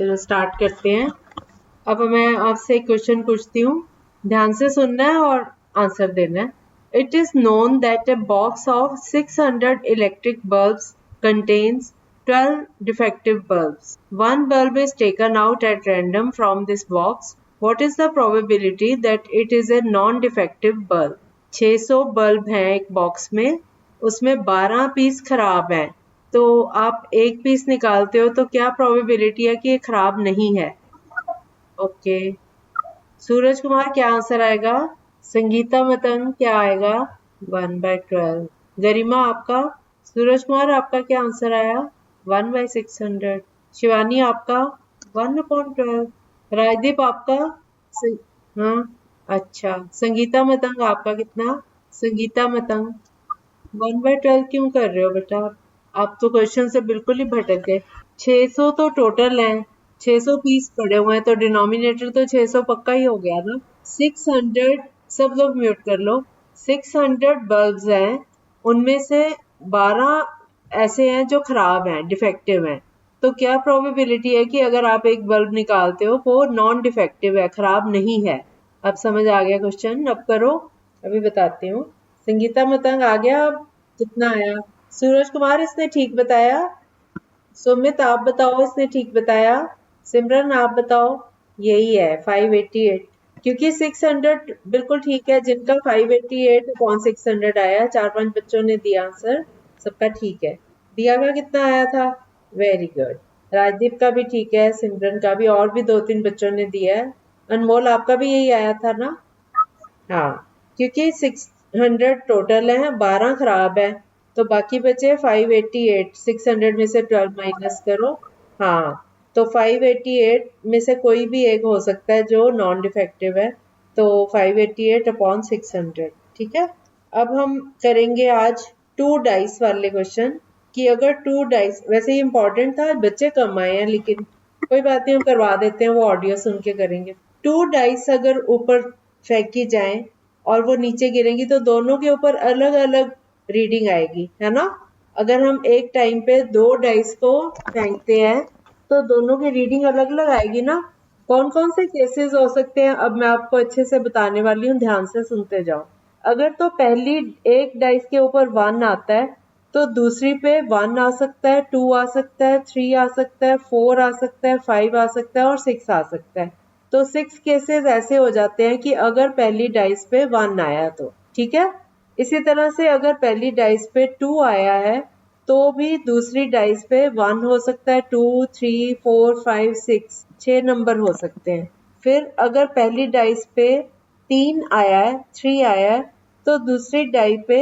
चलो स्टार्ट करते हैं। अब मैं आपसे एक क्वेश्चन पूछती हूँ, ध्यान से सुनना है और आंसर देना है। It is known that a box of 600 electric bulbs contains 12 defective bulbs. One bulb is taken out at random from this box. What is the probability that it is a non-defective bulb? 600 bulb हैं एक box में, उसमें 12 piece खराब हैं, तो आप एक piece निकालते हो तो क्या प्रोबेबिलिटी है कि ये खराब नहीं है? ओके, सूरज कुमार क्या आंसर आएगा? संगीता मतंग क्या आएगा? 1/12। गरिमा आपका? सूरज कुमार आपका क्या आंसर आया? 1/600। शिवानी आपका? 1/12। राजदीप आपका? हाँ, अच्छा। संगीता मतंग आपका कितना? संगीता मतंग 1/12 क्यों कर रहे हो बेटा? आप तो क्वेश्चन से बिल्कुल ही भटक गए। 600 तो टोटल है, 600 पीस पड़े हुए हैं, तो डिनोमिनेटर तो 600 पक्का ही हो गया ना। 600, सब लोग म्यूट कर लो। 600 बल्ब्स हैं, उनमें से 12 ऐसे हैं जो खराब हैं, डिफेक्टिव हैं। तो क्या प्रोबेबिलिटी है कि अगर आप एक बल्ब निकालते हो वो नॉन डिफेक्टिव है, खराब नहीं है? अब समझ आ गया क्वेश्चन? अब करो, अभी बताती हूँ। संगीता मतंग आ गया? अब कितना आया? सूरज कुमार इसने ठीक बताया। सुमित आप बताओ, इसने ठीक बताया। सिमरन आप बताओ। यही है 588, क्योंकि 600 बिल्कुल ठीक है। जिनका 588/600 आया, 4-5 बच्चों ने दिया आंसर, सबका ठीक है। दिया का कितना आया था? Very good. राजदीप का भी ठीक है, सिमरन का भी, और भी 2-3 बच्चों ने दिया है। अनमोल आपका भी यही आया था ना? हाँ, क्योंकि 600 टोटल है, 12 खराब है, तो बाकी बचे 588। 600 में से 12 माइनस करो। हाँ, तो 588 में से कोई भी एक हो सकता है जो नॉन डिफेक्टिव है, तो 588/600। ठीक है। अब हम करेंगे आज 2 डाइस वाले क्वेश्चन, कि अगर 2 डाइस, वैसे ही इंपॉर्टेंट था, बच्चे कम आए हैं, लेकिन कोई बात नहीं, हम करवा देते हैं, वो ऑडियो सुन के करेंगे। 2 डाइस अगर ऊपर फेंकी जाएं और वो नीचे गिरेंगी तो दोनों के ऊपर अलग अलग रीडिंग आएगी, है ना? अगर हम एक टाइम पे 2 डाइस को फेंकते हैं तो दोनों की रीडिंग अलग अलग आएगी ना। कौन कौन से केसेस हो सकते हैं, अब मैं आपको अच्छे से बताने वाली हूँ, ध्यान से सुनते जाओ। अगर तो पहली एक डाइस के ऊपर 1 आता है, तो दूसरी पे 1 आ सकता है, 2 आ सकता है, 3 आ सकता है, 4 आ सकता है, 5 आ सकता है और 6 आ सकता है। तो 6 केसेस ऐसे हो जाते हैं कि अगर पहली डाइस पे 1 आया तो, ठीक है। इसी तरह से अगर पहली डाइस पे 2 आया है तो भी दूसरी डाइस पे 1 हो सकता है, 2, 3, 4, 5, 6 नंबर हो सकते हैं। फिर अगर पहली डाइस पे 3 आया है, 3 आया है, तो दूसरी डाई पे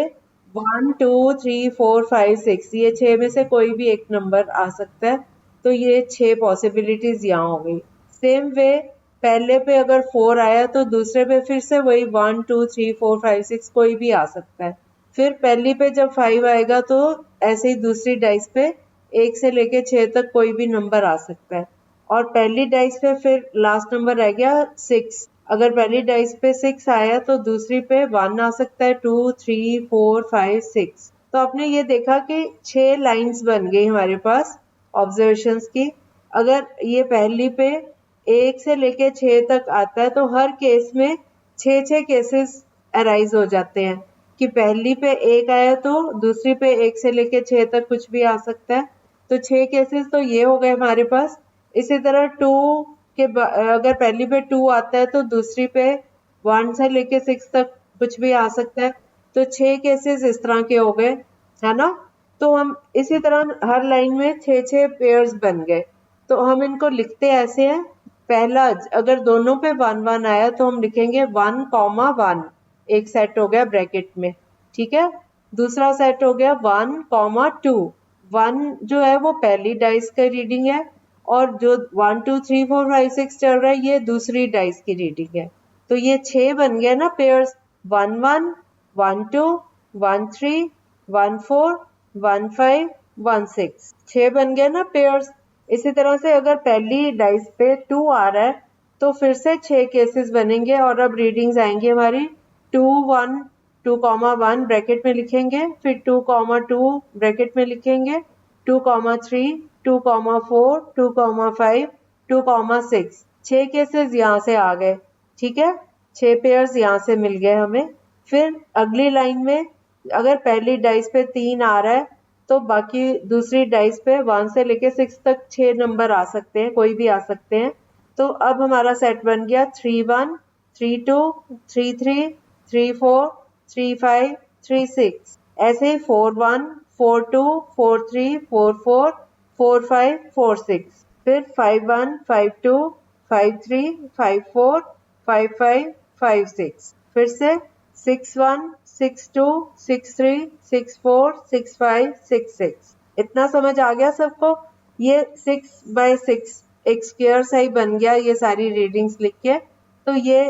1, 2, 3, 4, 5, 6, ये 6 में से कोई भी एक नंबर आ सकता है। तो ये 6 पॉसिबिलिटीज यहाँ हो गई। सेम वे, पहले पे अगर 4 आया तो दूसरे पे फिर से वही 1, 2, 3, 4, 5, 6 कोई भी आ सकता है। फिर पहली पे जब 5 आएगा तो ऐसे ही दूसरी डाइस पे 1 से लेके 6 तक कोई भी नंबर आ सकता है। और पहली डाइस पे फिर लास्ट नंबर रह गया 6। अगर पहली डाइस पे 6 आया तो दूसरी पे 1 आ सकता है, 2, 3, 4, 5, 6। तो आपने ये देखा कि 6 लाइंस बन गई हमारे पास ऑब्जर्वेशंस की। अगर ये पहली पे 1 से लेके 6 तक आता है तो हर केस में 6 केसेस अराइज हो जाते हैं, कि पहली पे 1 आया तो दूसरी पे 1 से लेके 6 तक कुछ भी आ सकता है। तो 6 केसेस तो ये हो गए हमारे पास। इसी तरह 2 के अगर पहली पे 2 आता है तो दूसरी पे 1 से लेके 6 तक कुछ भी आ सकता है। तो 6 केसेस इस तरह के हो गए, है ना? तो हम इसी तरह हर लाइन में 6 पेयर्स बन गए। तो हम इनको लिखते ऐसे हैं। पहला, अगर दोनों पे 1 आया तो हम लिखेंगे 1,1, एक सेट हो गया ब्रैकेट में, ठीक है। दूसरा सेट हो गया 1,2। 1 जो है वो पहली डाइस का रीडिंग है, और जो 1, 2, 3, 4, 5, 6 चल रहा है ये दूसरी डाइस की रीडिंग है। तो ये 6 बन गए ना पेयर्स, 1, 1, 1, 2, 1, 3, 1, 4, 1, 5, 1, 6, 6 बन गए ना पेयर्स। इसी तरह से अगर पहली डाइस पे 2 आ रहा है तो फिर से 6 केसेस बनेंगे, और अब रीडिंग्स आएंगी हमारी 2, 1, 2,1 ब्रैकेट में लिखेंगे, फिर 2,2 ब्रैकेट में लिखेंगे, 2,3, 2,4, 2,5, 2,6 6 केसेस यहाँ से आ गए, ठीक है, 6 पेयर्स यहाँ से मिल गए हमें। फिर अगली लाइन में अगर पहली डाइस पे 3 आ रहा है तो बाकी दूसरी डाइस पे 1 से लेके 6 तक 6 नंबर आ सकते हैं, कोई भी आ सकते हैं। तो अब हमारा सेट बन गया 3-1, 3-2, 3-3, 3-4, 3-5, 3-6। ऐसे ही 4-1, 4-2, 4-3, 4-4, 4-5, 4-6। फिर 5-1, 5-2, 5-3, 5-4, 5-5, 5-6। फिर से 6-1, 6-2, 6-3, 6-4, 6-5, 6-6। इतना समझ आ गया सबको? ये 6/6 एक स्क्वायर सा ही बन गया ये सारी रीडिंग्स लिख के। तो ये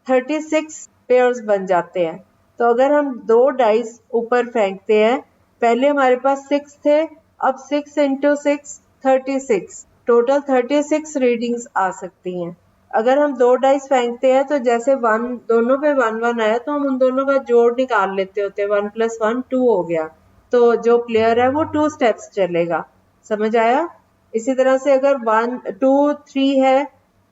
36 पेयर्स बन जाते हैं। तो अगर हम 2 डाइस ऊपर फेंकते हैं, पहले हमारे पास 6 थे, अब 6 into 6 36, टोटल 36 रीडिंग्स आ सकती हैं। अगर हम 2 डाइस फेंकते हैं तो जैसे 1 दोनों पे 1-1 आया तो हम उन दोनों का जोड़ निकाल लेते होते हैं, 1 + 1 2 हो गया। तो जो प्लेयर है वो 2 स्टेप्स चलेगा। समझ आया? इसी तरह से अगर 1 2 3 है,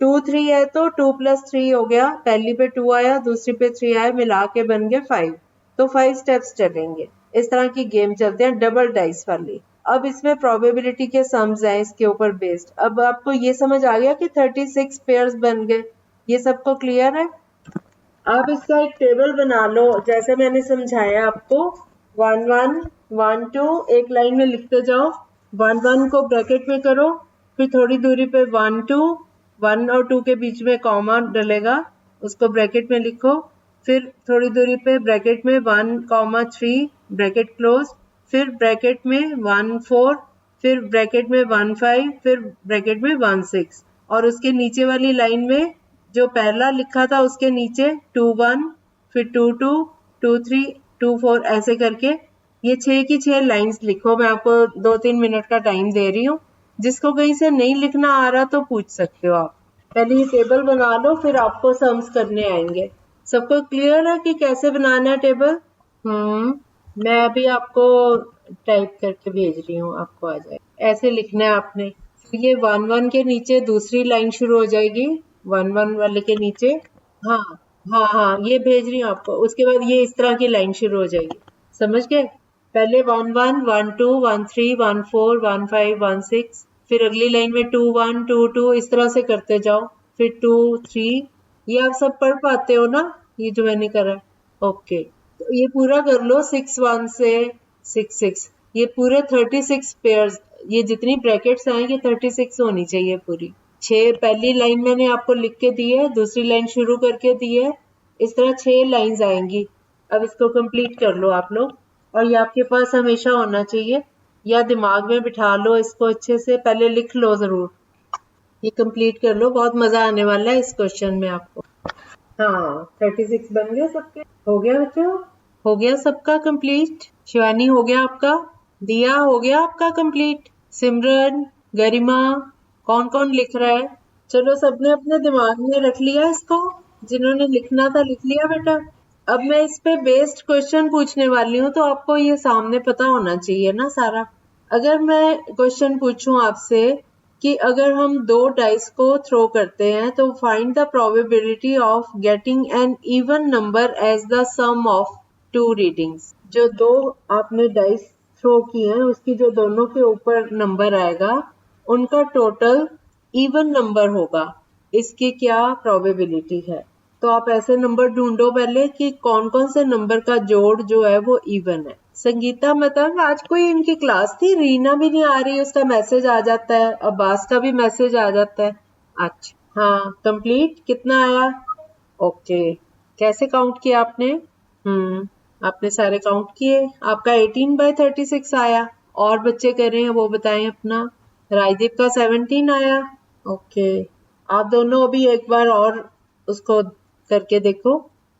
2 3 है तो 2 + 3 हो गया, पहली पे 2 आया, दूसरी पे 3 आया, मिला के बन गया 5। तो 5 स्टेप्स चलेंगे। इस तरह की गेम चलते हैं डबल डाइस वाली। अब इसमें प्रोबेबिलिटी के सम्स हैं इसके ऊपर बेस्ड। अब आपको ये समझ आ गया कि 36 पेयर्स बन गए, ये सबको क्लियर है? आप इसका एक टेबल बना लो जैसे मैंने समझाया आपको। 1-1, 1-2 एक लाइन में लिखते जाओ, 1-1 को ब्रैकेट में करो, फिर थोड़ी दूरी पे 1-2, 1 और 2 के बीच में कॉमा डलेगा, उसको ब्रैकेट में लिखो। फिर थोड़ी दूरी पे ब्रैकेट में 1,3 ब्रैकेट क्लोज, फिर ब्रैकेट में 1-4, फिर ब्रैकेट में 1-5, फिर ब्रैकेट में 1-6 और उसके नीचे वाली लाइन में जो पहला लिखा था उसके नीचे 2-1, फिर 2-2, 2-3, 2-4 ऐसे करके ये 6 की 6 लाइंस लिखो। मैं आपको 2-3 मिनट का टाइम दे रही हूँ। जिसको कहीं से नहीं लिखना आ रहा तो पूछ सकते हो आप। पहले ये टेबल बना लो फिर आपको सम्स करने आएंगे। सबको क्लियर है कि कैसे बनाना है टेबल? मैं अभी आपको टाइप करके भेज रही हूँ, आपको आ जाए। ऐसे लिखना है आपने। ये 1-1 के नीचे दूसरी लाइन शुरू हो जाएगी, 1-1 वाले के नीचे। हाँ हाँ हाँ, ये भेज रही हूँ आपको। उसके बाद ये इस तरह की लाइन शुरू हो जाएगी। समझ गए? पहले 1-1, 1-2, 1-3, 1-4, 1-5, 1-6, फिर अगली लाइन में 2-1, 2-2 इस तरह से करते जाओ, फिर 2-3। ये आप सब पढ़ पाते हो ना, ये जो मैंने करा है? ओके, तो ये पूरा कर लो 6-1 से 6-6। ये पूरे 36 पेयर्स, ये जितनी ब्रैकेट्स आए ये 36 होनी चाहिए पूरी। 6 पहली लाइन मैंने आपको लिख के दी है, दूसरी लाइन शुरू करके दी है, इस तरह 6 लाइंस आएंगी। अब इसको कंप्लीट कर लो आप लोग, और ये आपके पास हमेशा होना चाहिए, या दिमाग में बिठा लो इसको अच्छे से, पहले लिख लो जरूर। ये कंप्लीट कर लो, बहुत मजा आने वाला है इस क्वेश्चन में आपको। हाँ 36 बन गए सबके? हो गया बच्चों? हो गया सबका कंप्लीट? शिवानी हो गया आपका? दिया हो गया आपका कंप्लीट? सिमरन, गरिमा, कौन कौन लिख रहा है? चलो सबने अपने दिमाग में रख लिया इसको, जिन्होंने लिखना था लिख लिया बेटा। अब मैं इस पे बेस्ड क्वेश्चन पूछने वाली हूँ, तो आपको ये सामने पता होना चाहिए ना सारा। अगर मैं क्वेश्चन पूछूं आपसे कि अगर हम 2 डाइस को थ्रो करते हैं तो find the probability of getting an even number as the sum of 2 readings. जो 2 आपने डाइस थ्रो किए हैं उसकी जो दोनों के ऊपर नंबर आएगा उनका टोटल इवन नंबर होगा, इसकी क्या प्रोबेबिलिटी है? तो आप ऐसे नंबर ढूंढो पहले कि कौन कौन से नंबर का जोड़ जो है वो इवन है। संगीता मतंग, आज कोई इनकी क्लास थी? रीना भी नहीं आ रही, उसका मैसेज आ जाता है, अब्बास का भी मैसेज आ जाता है। अच्छा हाँ, कंप्लीट कितना आया? ओके, कैसे काउंट किया आपने? आपने सारे काउंट किए, आपका 18/36 आया। और बच्चे कर रहे हैं वो बताएं अपना। राजदीप का 17 आया। ओके, आप दोनों अभी एक बार और उसको करके देखो,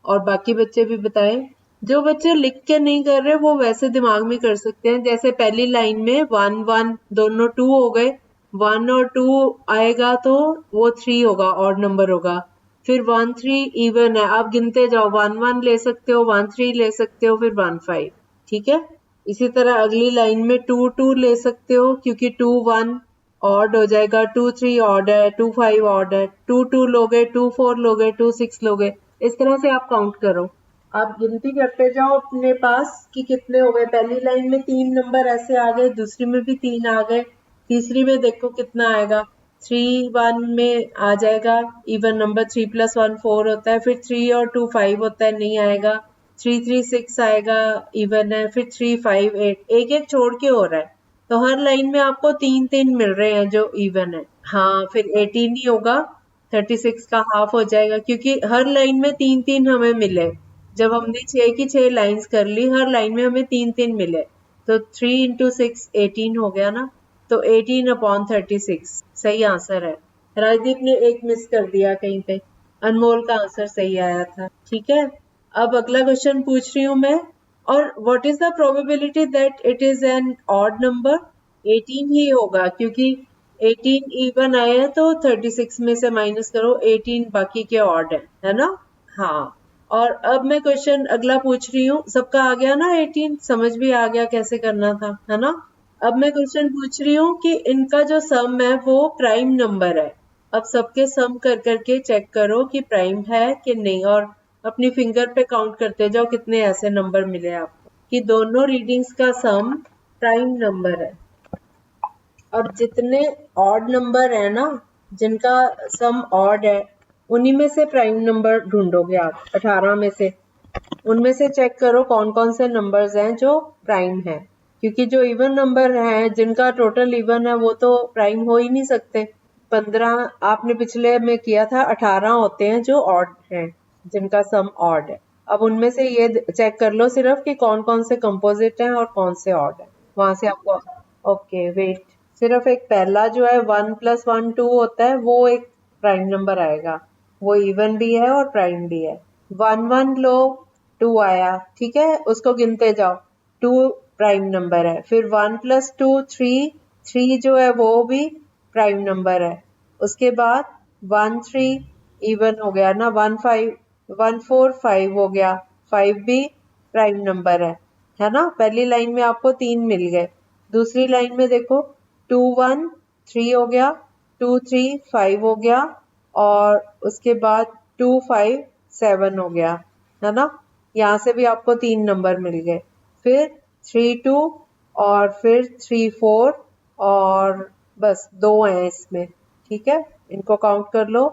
और बाकी बच्चे भी बताएं। जो बच्चे लिख के नहीं कर रहे वो वैसे दिमाग में कर सकते हैं। जैसे पहली लाइन में 1-1 दोनों 2 हो गए, 1 और 2 आएगा तो वो 3 होगा, ऑड नंबर होगा। फिर 1-3 इवन है, आप गिनते जाओ, 1-1 ले सकते हो, 1-3 ले सकते हो, फिर 1-5। ठीक है? इसी तरह अगली लाइन में 2-2 ले सकते हो क्योंकि 2-1 ऑड हो जाएगा, 2 3 ऑड है, 2 5 ऑड है, 2 2 लोगे, 2 4 लोगे, 2 6 लोगे। इस तरह से आप काउंट करो, आप गिनती करते जाओ अपने पास कि कितने हो गए। पहली लाइन में 3 नंबर ऐसे आ गए, दूसरी में भी 3 आ गए, तीसरी में देखो कितना आएगा, 3 1 में आ जाएगा इवन नंबर, 3 + 1 4 होता है, फिर 3 और 2 5 होता है, नहीं आएगा, 3 3 6 आएगा, इवन है, फिर 3 5 8, एक एक छोड़ के हो रहा है। तो हर लाइन में आपको 3 3 मिल रहे हैं जो इवन है। हाँ, फिर 18 ही होगा, 36 का हाफ हो जाएगा, क्योंकि हर लाइन में 3 3 हमें मिले। जब हमने 6 की 6 लाइंस कर ली, हर लाइन में हमें 3 3 मिले, तो 3 × 6 18 हो गया ना, तो 18/36 सही आंसर है। राजदीप ने एक मिस कर दिया कहीं पे, अनमोल का आंसर सही आया था। ठीक है, अब अगला क्वेश्चन पूछ रही हूँ मैं, और what is the probability that it is an odd number? 18 ही होगा, क्योंकि 18 इवन आए हैं, तो 36 में से माइनस करो, 18 बाकी के ऑड है ना। हाँ, और अब मैं क्वेश्चन अगला पूछ रही हूँ, सबका आ गया ना, 18 समझ भी आ गया कैसे करना था, है ना। अब मैं क्वेश्चन पूछ रही हूँ कि इनका जो सम है वो प्राइम नंबर है। अब सबके सम कर करके चेक करो कि प्राइम है कि नहीं, और अपनी फिंगर पे काउंट करते जाओ कितने ऐसे नंबर मिले आपको कि दोनों रीडिंग्स का सम प्राइम नंबर है। और जितने ऑड नंबर है ना, जिनका सम ऑड है, उन्हीं में से प्राइम नंबर ढूंढोगे आप। 18 में से, उनमें से चेक करो कौन कौन से नंबर्स हैं जो प्राइम है, क्योंकि जो इवन नंबर हैं जिनका टोटल इवन है वो तो प्राइम हो ही नहीं सकते। 15 आपने पिछले में किया था, 18 होते हैं जो ऑड हैं, जिनका सम ऑड है। अब उनमें से ये चेक कर लो सिर्फ कि कौन कौन से कंपोजिट हैं और कौन से ऑड है, वहां से आपको। ओके वेट, सिर्फ एक पहला जो है 1 + 1 2 होता है, वो एक प्राइम नंबर आएगा, वो इवन भी है और प्राइम भी है। 1 1 लो, 2 आया, ठीक है, उसको गिनते जाओ, 2 प्राइम नंबर है। फिर 1 + 2 3, 3 जो है वो भी प्राइम नंबर है। उसके बाद 1 3 इवन हो गया ना, 1 5 1 4 5 हो गया, 5 भी प्राइम नंबर है ना। पहली लाइन में आपको 3 मिल गए, दूसरी लाइन में देखो 2 1 3 हो गया, 2 3 5 हो गया, और उसके बाद 2 5 7 हो गया, है ना। यहाँ से भी आपको 3 नंबर मिल गए, फिर 3 2 और फिर 3 4, और बस 2 हैं इसमें, ठीक है, इनको काउंट कर लो।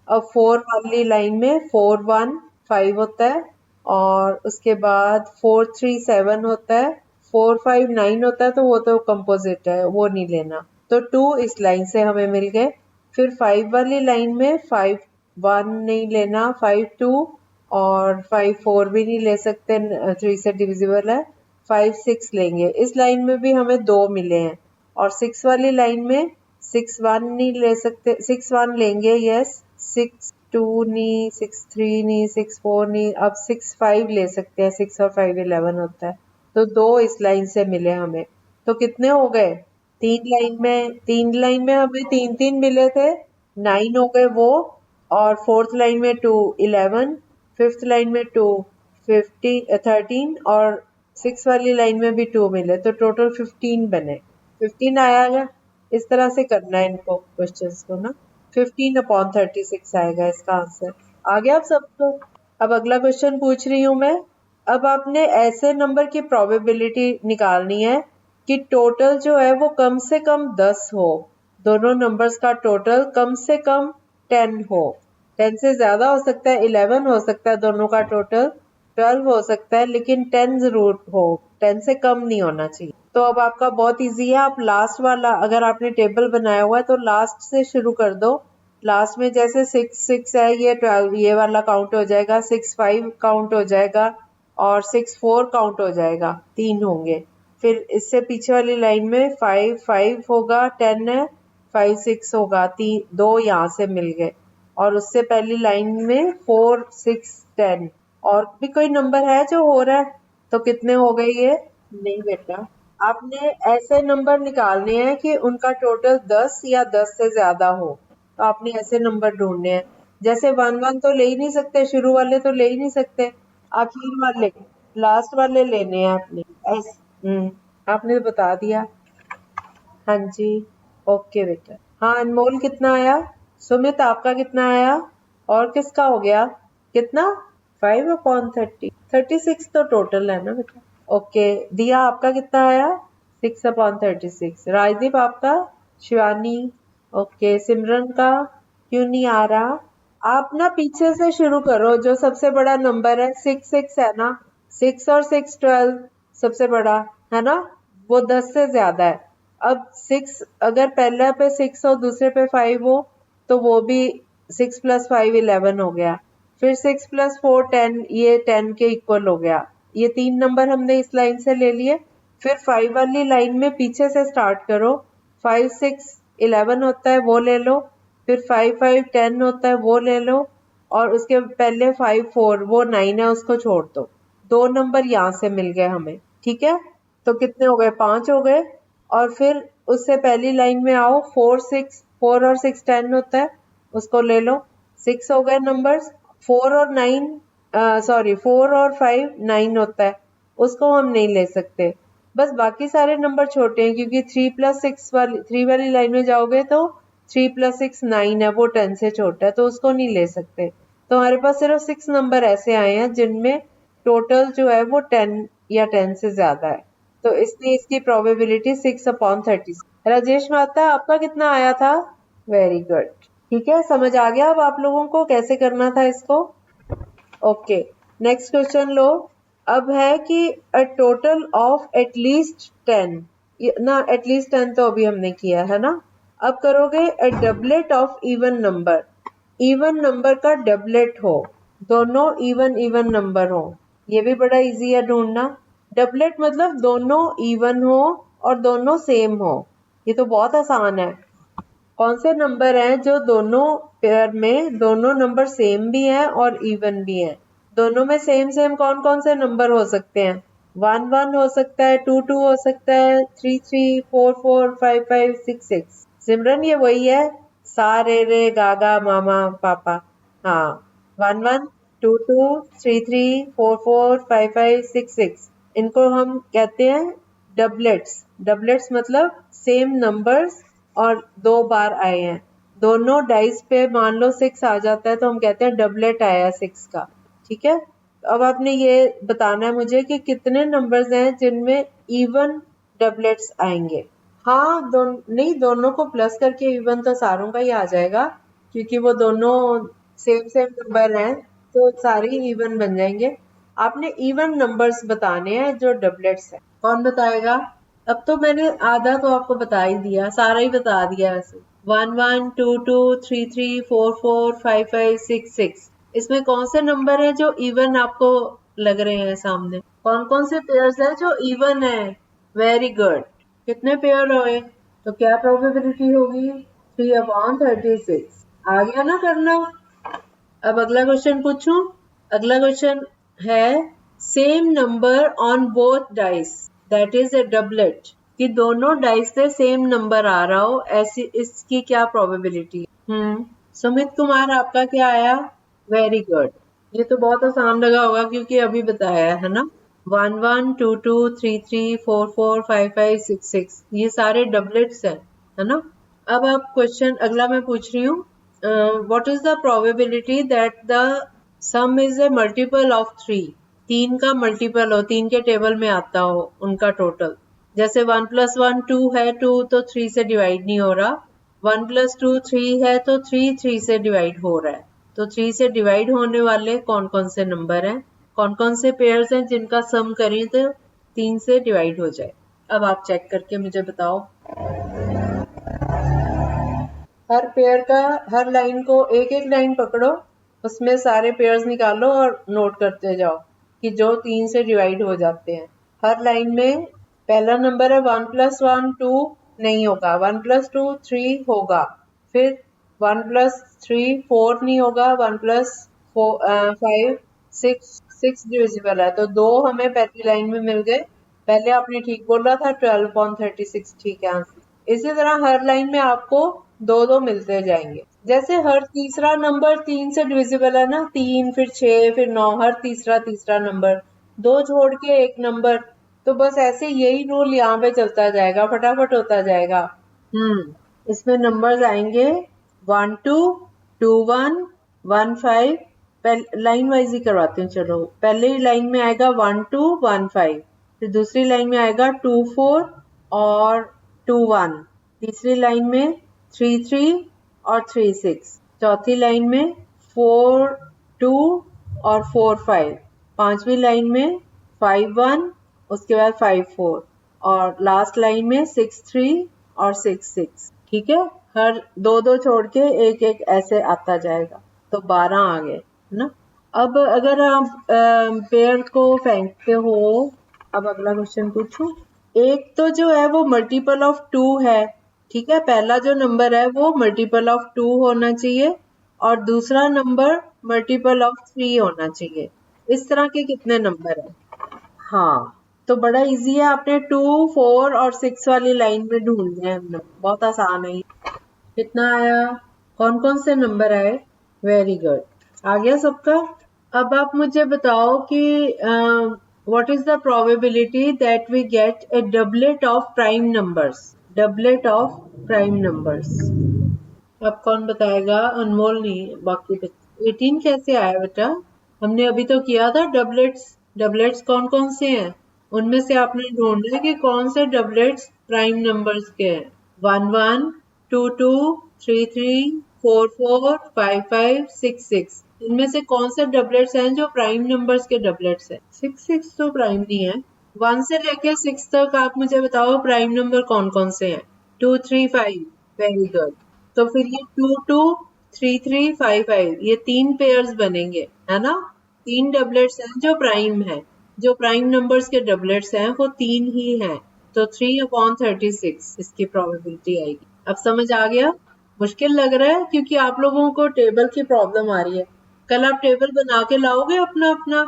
अब 4 वाली लाइन में 4 1 5 होता है, और उसके बाद 4 3 7 होता है, 4 5 9 होता है, तो वो तो कंपोजिट है, वो नहीं लेना। तो 2 इस लाइन से हमें मिल गए। फिर 5 वाली लाइन में 5 1 नहीं लेना, 5 2 और 5 4 भी नहीं ले सकते, 3 से डिविजिबल है, 5 6 लेंगे। इस लाइन में भी हमें 2 मिले हैं, और 6 वाली लाइन में 6 1 नहीं ले सकते, 6 1 लेंगे, यस, 6 2 नहीं, 6 3 नहीं, 6 4 नहीं, अब 6 5 ले सकते हैं, 6 और 5 11 होता है। तो 2 इस लाइन से मिले हमें, तो कितने हो गए, 3 लाइन में हमें 3 3 मिले थे, 9 हो गए वो, और 4th लाइन में 2 11, 5th लाइन में 2 13, और 6 वाली लाइन में भी 2 मिले, तो टोटल 15 बने, 15 आया। इस तरह से करना है इनको क्वेश्चंस को ना, 15/36 आएगा इसका आंसर। आ गया आप सबको। अब अगला क्वेश्चन पूछ रही हूँ मैं। अब आपने ऐसे नंबर की प्रोबेबिलिटी निकालनी है कि टोटल जो है वो कम से कम 10 हो, दोनों नंबर्स का टोटल कम से कम 10 हो। 10 से ज्यादा हो सकता है, 11 हो सकता है दोनों का टोटल, 12 हो सकता है, लेकिन 10 जरूर हो, 10 से कम नहीं होना चाहिए। तो अब आपका बहुत इजी है, आप लास्ट वाला, अगर आपने टेबल बनाया हुआ है तो लास्ट से शुरू कर दो। लास्ट में जैसे 6 6 है, ये 12, ये वाला काउंट हो जाएगा, 6 5 काउंट हो जाएगा, और 6 4 काउंट हो जाएगा, 3 होंगे। फिर इससे पीछे वाली लाइन में 5 5 होगा, 10 है, 5 6 होगा, 2 यहाँ से मिल गए, और उससे पहली लाइन में 4 6 10, और भी कोई नंबर है जो हो रहा है, तो कितने हो गए ये? नहीं बेटा, आपने ऐसे नंबर निकालने हैं कि उनका टोटल 10 या 10 से ज्यादा हो, तो आपने ऐसे नंबर ढूंढने हैं। जैसे 1 1 तो ले ही नहीं सकते, शुरू वाले तो ले ही नहीं सकते, आखिर वाले, लास्ट वाले लेने हैं आपने। आपने तो बता दिया। हाँ जी, ओके बेटा। हाँ अनमोल कितना आया? सुमित आपका कितना आया? और किसका हो गया? कितना? 5/30। 36 तो टोटल है ना बेटा। ओके दिया आपका कितना आया? 6/36। राजदीप आपका? शिवानी? ओके सिमरन का क्यों नहीं आ रहा? आप ना पीछे से शुरू करो, जो सबसे बड़ा नंबर है 6 है ना, 6 और 6 12 सबसे बड़ा है ना, वो 10 से ज्यादा है। अब 6 अगर पहला पे 6 और दूसरे पे 5 हो तो वो भी 6 + 5 11 हो गया। फिर 6 + 4 10, ये 10 के इक्वल हो गया। ये 3 नंबर हमने इस लाइन से ले लिए। फिर 5 वाली लाइन में पीछे से स्टार्ट करो। 5 6 11 होता है वो ले लो, फिर 5 5 10 होता है वो ले लो, और उसके पहले 5 4 वो 9 है उसको छोड़ दो। 2 नंबर यहाँ से मिल गए हमें, ठीक है। तो कितने हो गए? 5 हो गए। और फिर उससे पहली लाइन में आओ, 4 6 4 और 6 10 होता है उसको ले लो। 6 हो गए नंबर्स। 4 और 9 सॉरी 4 और 5 9 होता है, उसको हम नहीं ले सकते। बस बाकी सारे नंबर छोटे हैं, क्योंकि 3 वाली लाइन में जाओगे तो 3 + 6 9 है, वो 10 से छोटा है तो उसको नहीं ले सकते। तो हमारे पास सिर्फ 6 नंबर ऐसे आए हैं जिनमें टोटल जो है वो 10 या 10 से ज्यादा है, तो इसलिए इसकी प्रोबेबिलिटी 6/30। राजेश माता आपका कितना आया था? Very good. ठीक है, समझ आ गया अब आप लोगों को कैसे करना था इसको? ओके नेक्स्ट क्वेश्चन लो। अब है कि अ टोटल ऑफ एटलीस्ट 10, ना एटलीस्ट 10 तो अभी हमने किया है ना। अब करोगे अ doublet of even number, even number का डबलेट हो, दोनों इवन इवन नंबर हो। ये भी बड़ा इजी है ढूंढना। डबलेट मतलब दोनों इवन हो और दोनों सेम हो, ये तो बहुत आसान है। कौन से नंबर हैं जो दोनों पेयर में दोनों नंबर सेम भी हैं और इवन भी हैं? दोनों में सेम सेम कौन कौन से नंबर हो सकते हैं? 1 1 हो सकता है, 2 2 हो सकता है, 3 3 4 4 5 5 6 6। सिमरन ये वही है, सा रे रे गागा मामा पापा। हाँ 1 1 2 2 3 3 4 4 5 5 6 6, इनको हम कहते हैं डबलेट्स। डबलेट्स मतलब सेम नंबर्स और 2 बार आए हैं। दोनों डाइस पे मान लो 6 आ जाता है तो हम कहते हैं डबलेट आया 6 का, ठीक है। तो अब आपने ये बताना है मुझे कि कितने नंबर्स हैं जिनमें इवन डबलेट्स आएंगे। हाँ नहीं, दोनों को प्लस करके इवन तो सारों का ही आ जाएगा, क्योंकि वो दोनों सेम सेम नंबर हैं तो सारे ही इवन बन जाएंगे। आपने इवन नंबर्स बताने हैं जो डबलेट्स हैं। कौन बताएगा? अब तो मैंने आधा तो आपको बता ही दिया, सारा ही बता दिया वैसे। 1 1 2 2 3 3 4 4 5 5 6 6, इसमें कौन से नंबर है जो इवन आपको लग रहे हैं सामने? कौन कौन से पेयर्स हैं जो इवन है? Very good. कितने पेयर हुए? तो क्या प्रोबेबिलिटी होगी? 3/36। आ गया ना करना? अब अगला क्वेश्चन पूछूं। अगला क्वेश्चन है same number on both dice, that is a doublet. कि दोनों डाइस से सेम नंबर आ रहा हो, ऐसी इसकी क्या प्रोबेबिलिटी? सुमित कुमार आपका क्या आया? Very good. ये तो बहुत आसान लगा होगा क्योंकि अभी बताया है ना। 1 1 2 2 3 3 4 4 5 5 6 6, ये सारे डबलेट्स हैं, है ना। अब आप क्वेश्चन अगला मैं पूछ रही हूँ, what is the probability that the sum is a multiple of 3? 3 का मल्टीपल हो, 3 के टेबल में आता हो उनका टोटल। जैसे 1 + 1 2 है, 2 तो 3 से डिवाइड नहीं हो रहा। 1 + 2 3 है तो 3 3 से डिवाइड हो रहा है। तो 3 से डिवाइड होने वाले कौन कौन से नंबर हैं, कौन कौन से पेयर्स हैं जिनका सम करें तो 3 से डिवाइड हो जाए? अब आप चेक करके मुझे बताओ। हर पेयर का, हर लाइन को एक एक लाइन पकड़ो, उसमें सारे पेयर्स निकालो और नोट करते जाओ कि जो 3 से डिवाइड हो जाते हैं। हर लाइन में पहला नंबर है 1 + 1 2 नहीं होगा, 1 + 2 3 होगा, फिर 1 + 3 4 नहीं होगा, 1 + 5 6 डिविजिबल है, तो 2 हमें पहली लाइन में मिल गए। पहले आपने ठीक बोला था, 12/36 ठीक है आंसर। इसी तरह हर लाइन में आपको 2 मिलते जाएंगे। जैसे हर तीसरा नंबर 3 से डिविजिबल है ना, 3 फिर 6 फिर 9, हर तीसरा नंबर 2 छोड़ के एक नंबर, तो बस ऐसे यही रूल यहाँ पे चलता जाएगा, फटाफट होता जाएगा। इसमें नंबर्स आएंगे 1 2 2 1 1 5। लाइन वाइज ही करवाती हूँ। चलो, पहले ही लाइन में आएगा 1 2 1 5, फिर दूसरी लाइन में आएगा 2 4 और 2 1, तीसरी लाइन में 3 3 और 3 6, चौथी लाइन में 4 2 और 4 5, पांचवी लाइन में 5 1, उसके बाद 5 4 और लास्ट लाइन में 6 3 और 6 6। ठीक है, हर दो दो छोड़ के एक एक ऐसे आता जाएगा, तो 12 आ गए ना। अब अगर आप पेयर को फेंकते हो, अब अगला क्वेश्चन पूछूं। एक तो जो है वो मल्टीपल ऑफ 2 है, ठीक है, पहला जो नंबर है वो मल्टीपल ऑफ 2 होना चाहिए और दूसरा नंबर मल्टीपल ऑफ 3 होना चाहिए। इस तरह के कितने नंबर है? हाँ, तो बड़ा इजी है, आपने 2 4 और 6 वाली लाइन में ढूंढना है हमने, बहुत आसान है। कितना आया? कौन कौन से नंबर आए? वेरी गुड, आ गया सबका। अब आप मुझे बताओ कि what is the probability that we get a doublet of prime numbers? Doublet of prime numbers, अब कौन बताएगा? अनमोल नहीं, बाकी 18 कैसे आया बेटा? हमने अभी तो किया था डबलेट्स। डबलेट्स कौन कौन से हैं? उनमें से आपने ढूंढना है कि कौन से डबलेट्स प्राइम नंबर्स के हैं। 1 1 2 2 3 3 4 4 5 5 6 6, इनमें से कौन से डबलेट्स हैं जो प्राइम नंबर्स के डबलेट्स हैं? 6 6 तो प्राइम नहीं है। 1 से लेके 6 तक आप मुझे बताओ प्राइम नंबर कौन कौन से हैं? 2 3 5, वेरी गुड। तो फिर ये 2 2 3 3 5 5, ये 3 पेयर्स बनेंगे, है ना? 3 डबलेट्स हैं जो प्राइम है, जो प्राइम नंबर्स के डबलेट्स हैं वो 3 ही हैं, तो 3/36 इसकी प्रोबेबिलिटी आएगी। अब समझ आ गया? मुश्किल लग रहा है क्योंकि आप लोगों को टेबल की प्रॉब्लम आ रही है। कल आप टेबल बना के लाओगे अपना अपना?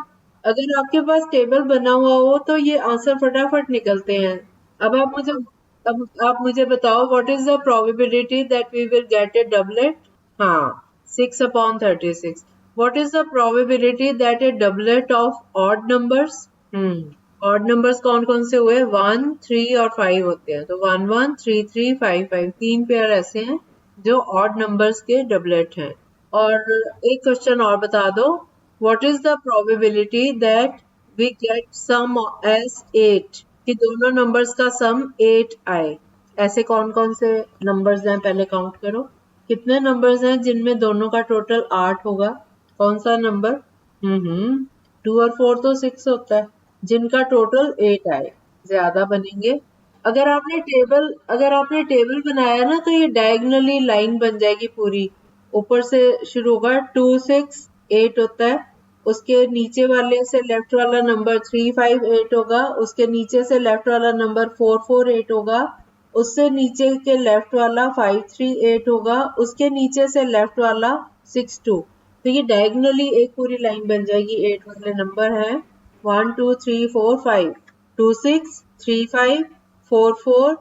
अगर आपके पास टेबल बना हुआ हो तो ये आंसर फटाफट निकलते हैं। अब आप मुझे बताओ, what is the probability that we will get a doublet? हाँ, 6/36। What is the probability that a doublet of odd numbers? Odd numbers कौन कौन से हुए? 1 3 और 5 होते हैं, तो 1 1 3 3 5 5, 3 पेयर ऐसे हैं जो ऑड नंबर्स के डबलेट हैं। और एक क्वेश्चन और बता दो, what is the probability that we get sum as 8, कि दोनों नंबर्स का सम 8 आए? ऐसे कौन कौन से नंबर्स हैं? पहले काउंट करो, कितने नंबर्स हैं जिनमें दोनों का टोटल 8 होगा? कौन सा नंबर? 2 और 4 तो 6 होता है, जिनका टोटल 8 आए, ज्यादा बनेंगे। अगर आपने टेबल बनाया ना तो ये डायगोनली लाइन बन जाएगी पूरी, ऊपर से शुरू होगा 2 6 8 होता है, उसके नीचे वाले से लेफ्ट वाला नंबर 3 5 8 होगा, उसके नीचे से लेफ्ट वाला नंबर 4 4 8 होगा, उससे नीचे के लेफ्ट वाला 5 3 8 होगा, उसके नीचे से लेफ्ट वाला 6 2। तो ये डायगोनली एक पूरी लाइन बन जाएगी। 8 वाले नंबर हैं 1 2 3 4 5, 2 6 3 5 4 4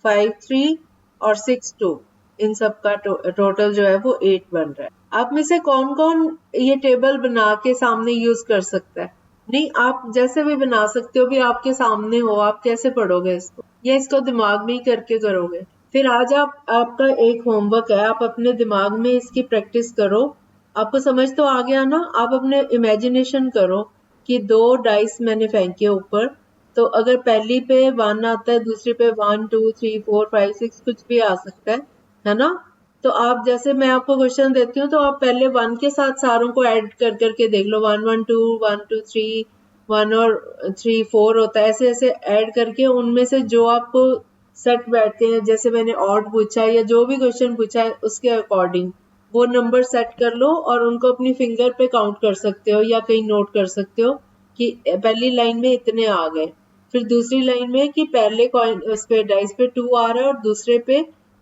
5 3 और 6 2, इन सब का टोटल जो है वो 8 बन रहा है। आप में से कौन कौन ये टेबल बना के सामने यूज कर सकता है? नहीं, आप जैसे भी बना सकते हो, भी आपके सामने हो, आप कैसे पढ़ोगे इसको? या इसको दिमाग में ही करके करोगे? फिर आज आपका एक होमवर्क है, आप अपने दिमाग में इसकी प्रैक्टिस करो। आपको समझ तो आ गया ना? आप अपने इमेजिनेशन करो कि 2 डाइस मैंने फेंके ऊपर, तो अगर पहली पे 1 आता है, दूसरी पे 1 2 3 4 5 6 कुछ भी आ सकता है ना? तो आप जैसे मैं आपको क्वेश्चन देती हूँ तो आप पहले 1 के साथ सारों को ऐड कर करके देख लो, 1 1 2 1 2 3 1 और 3 4 होता है, ऐसे ऐसे ऐड करके उनमें से जो आपको सेट बैठते हैं, जैसे मैंने ऑड पूछा या जो भी क्वेश्चन पूछा है उसके अकॉर्डिंग वो नंबर सेट कर लो और उनको अपनी फिंगर पे काउंट कर सकते हो या कहीं नोट कर सकते हो कि पहली लाइन में इतने आ गए, फिर दूसरी लाइन में कि पहले कॉइन उस पे डाइस पे 2 आ रहा है और दूसरे पे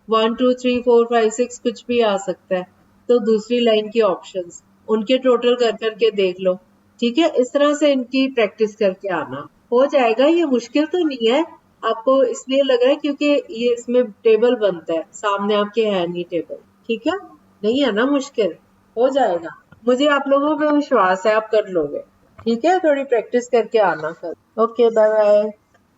1 2 3 4 5 6 कुछ भी आ सकता है, तो दूसरी लाइन की ऑप्शंस उनके टोटल कर करके देख लो। ठीक है, इस तरह से इनकी प्रैक्टिस करके आना, हो जाएगा। ये मुश्किल तो नहीं है, आपको इसलिए लग रहा है क्योंकि ये इसमें टेबल बनता है, सामने आपके है नहीं टेबल। ठीक है, नहीं है ना मुश्किल, हो जाएगा। मुझे आप लोगों पे विश्वास है, आप कर लोगे। ठीक है, थोड़ी प्रैक्टिस करके आना कल। Okay, bye bye.